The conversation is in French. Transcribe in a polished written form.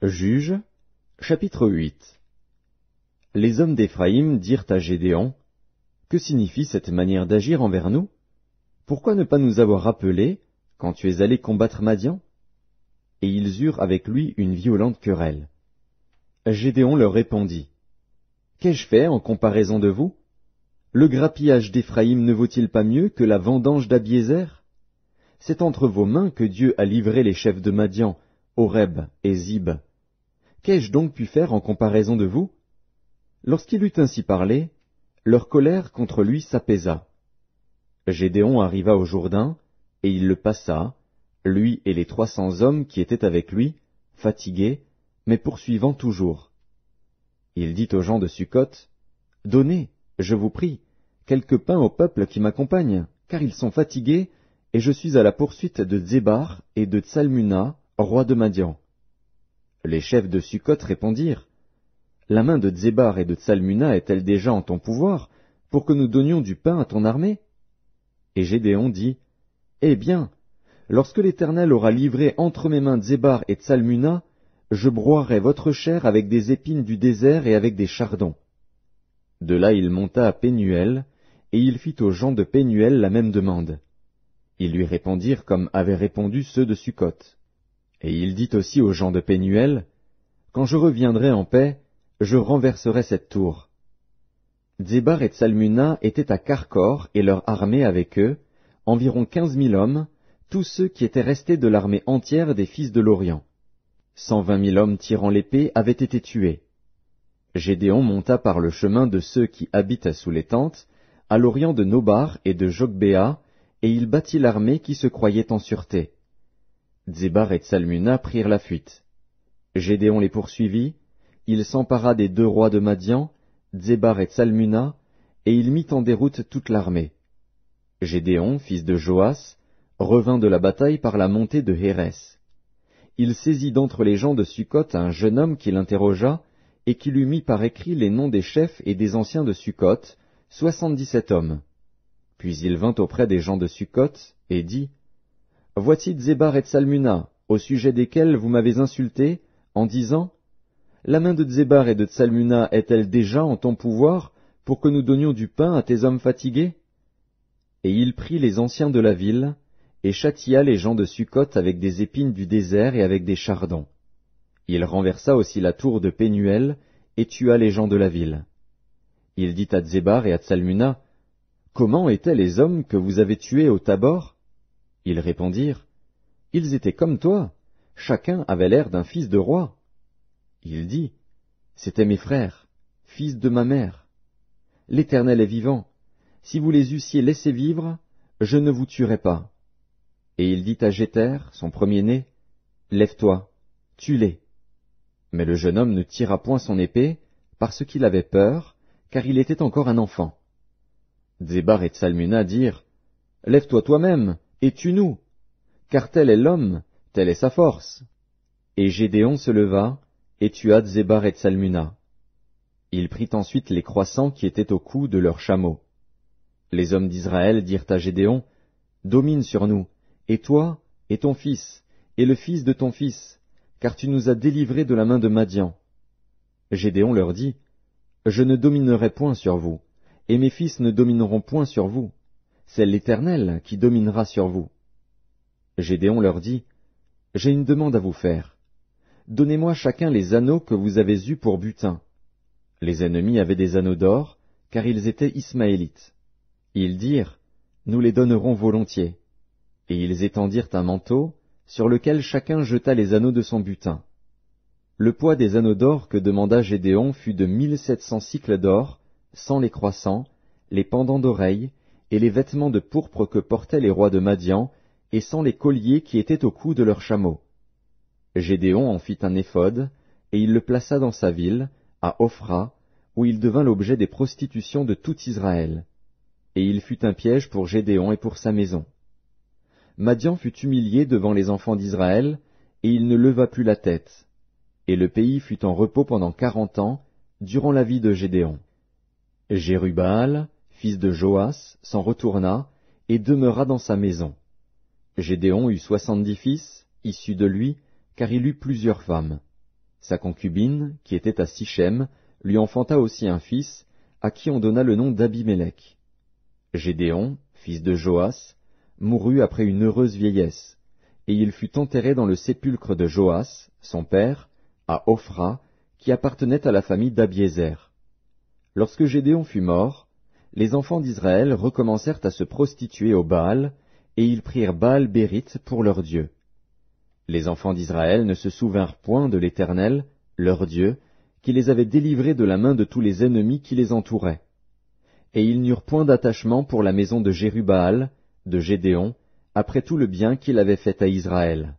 Juges, chapitre 8. Les hommes d'Éphraïm dirent à Gédéon, « Que signifie cette manière d'agir envers nous? Pourquoi ne pas nous avoir rappelés quand tu es allé combattre Madian ?» Et ils eurent avec lui une violente querelle. Gédéon leur répondit, « Qu'ai-je fait en comparaison de vous? Le grappillage d'Éphraïm ne vaut-il pas mieux que la vendange d'Abiézer? C'est entre vos mains que Dieu a livré les chefs de Madian, Oreb et Zib. Qu'ai-je donc pu faire en comparaison de vous? » Lorsqu'il eut ainsi parlé, leur colère contre lui s'apaisa. Gédéon arriva au Jourdain, et il le passa, lui et les 300 hommes qui étaient avec lui, fatigués, mais poursuivant toujours. Il dit aux gens de Succoth, « Donnez, je vous prie, quelque pain au peuple qui m'accompagne, car ils sont fatigués, et je suis à la poursuite de Zébar et de Tsalmuna, roi de Madian. » Les chefs de Succoth répondirent, « La main de Zébar et de Tsalmuna est-elle déjà en ton pouvoir, pour que nous donnions du pain à ton armée? » Et Gédéon dit, « Eh bien, lorsque l'Éternel aura livré entre mes mains Zébar et Tsalmuna, je broierai votre chair avec des épines du désert et avec des chardons. » De là il monta à Pénuel, et il fit aux gens de Pénuel la même demande. Ils lui répondirent comme avaient répondu ceux de Succoth. Et il dit aussi aux gens de Pénuel, « Quand je reviendrai en paix, je renverserai cette tour. » Zébar et Tsalmuna étaient à Karkor et leur armée avec eux, environ 15 000 hommes, tous ceux qui étaient restés de l'armée entière des fils de l'Orient. 120 000 hommes tirant l'épée avaient été tués. Gédéon monta par le chemin de ceux qui habitent sous les tentes, à l'orient de Nobar et de Jogbéa, et il battit l'armée qui se croyait en sûreté. Zébar et Tsalmuna prirent la fuite. Gédéon les poursuivit, il s'empara des 2 rois de Madian, Zébar et Tsalmuna, et il mit en déroute toute l'armée. Gédéon, fils de Joas, revint de la bataille par la montée de Hérès. Il saisit d'entre les gens de Succoth un jeune homme qui l'interrogea, et qui lui mit par écrit les noms des chefs et des anciens de Succoth, 77 hommes. Puis il vint auprès des gens de Succoth, et dit, « Voici Zébar et Tsalmuna, au sujet desquels vous m'avez insulté, en disant, « La main de Zébar et de Tsalmuna est-elle déjà en ton pouvoir, pour que nous donnions du pain à tes hommes fatigués? » Et il prit les anciens de la ville, et châtia les gens de Succoth avec des épines du désert et avec des chardons. Il renversa aussi la tour de Pénuel, et tua les gens de la ville. Il dit à Zébar et à Tsalmuna, « Comment étaient les hommes que vous avez tués au Tabor? » Ils répondirent, « Ils étaient comme toi, chacun avait l'air d'un fils de roi. » Il dit, « C'étaient mes frères, fils de ma mère. L'Éternel est vivant, si vous les eussiez laissés vivre, je ne vous tuerais pas. » Et il dit à Jéter, son premier-né, « Lève-toi, tue-les. » Mais le jeune homme ne tira point son épée, parce qu'il avait peur, car il était encore un enfant. Zébar et Tsalmuna dirent, « Lève-toi toi-même, et tue-nous, car tel est l'homme, telle est sa force. » Et Gédéon se leva, et tua Zébar et Tsalmuna. Il prit ensuite les croissants qui étaient au cou de leurs chameaux. Les hommes d'Israël dirent à Gédéon, « Domine sur nous, et toi, et ton fils, et le fils de ton fils, car tu nous as délivrés de la main de Madian. » Gédéon leur dit, « Je ne dominerai point sur vous, et mes fils ne domineront point sur vous. C'est l'Éternel qui dominera sur vous. » Gédéon leur dit, « J'ai une demande à vous faire. Donnez-moi chacun les anneaux que vous avez eus pour butin. » Les ennemis avaient des anneaux d'or, car ils étaient ismaélites. Ils dirent, « Nous les donnerons volontiers. » Et ils étendirent un manteau, sur lequel chacun jeta les anneaux de son butin. Le poids des anneaux d'or que demanda Gédéon fut de 1700 sicles d'or, sans les croissants, les pendants d'oreilles, et les vêtements de pourpre que portaient les rois de Madian, et sans les colliers qui étaient au cou de leurs chameaux. Gédéon en fit un éphod, et il le plaça dans sa ville, à Ophra, où il devint l'objet des prostitutions de tout Israël. Et il fut un piège pour Gédéon et pour sa maison. Madian fut humilié devant les enfants d'Israël, et il ne leva plus la tête. Et le pays fut en repos pendant 40 ans, durant la vie de Gédéon. Jérubbaal, fils de Joas, s'en retourna, et demeura dans sa maison. Gédéon eut 70 fils, issus de lui, car il eut plusieurs femmes. sa concubine, qui était à Sichem, lui enfanta aussi un fils, à qui on donna le nom d'Abimélec. Gédéon, fils de Joas, mourut après une heureuse vieillesse, et il fut enterré dans le sépulcre de Joas, son père, à Ophra, qui appartenait à la famille d'Abiézer. Lorsque Gédéon fut mort, les enfants d'Israël recommencèrent à se prostituer au Baal, et ils prirent Baal-Bérith pour leur Dieu. Les enfants d'Israël ne se souvinrent point de l'Éternel, leur Dieu, qui les avait délivrés de la main de tous les ennemis qui les entouraient. Et ils n'eurent point d'attachement pour la maison de Jérubbaal, de Gédéon, après tout le bien qu'il avait fait à Israël.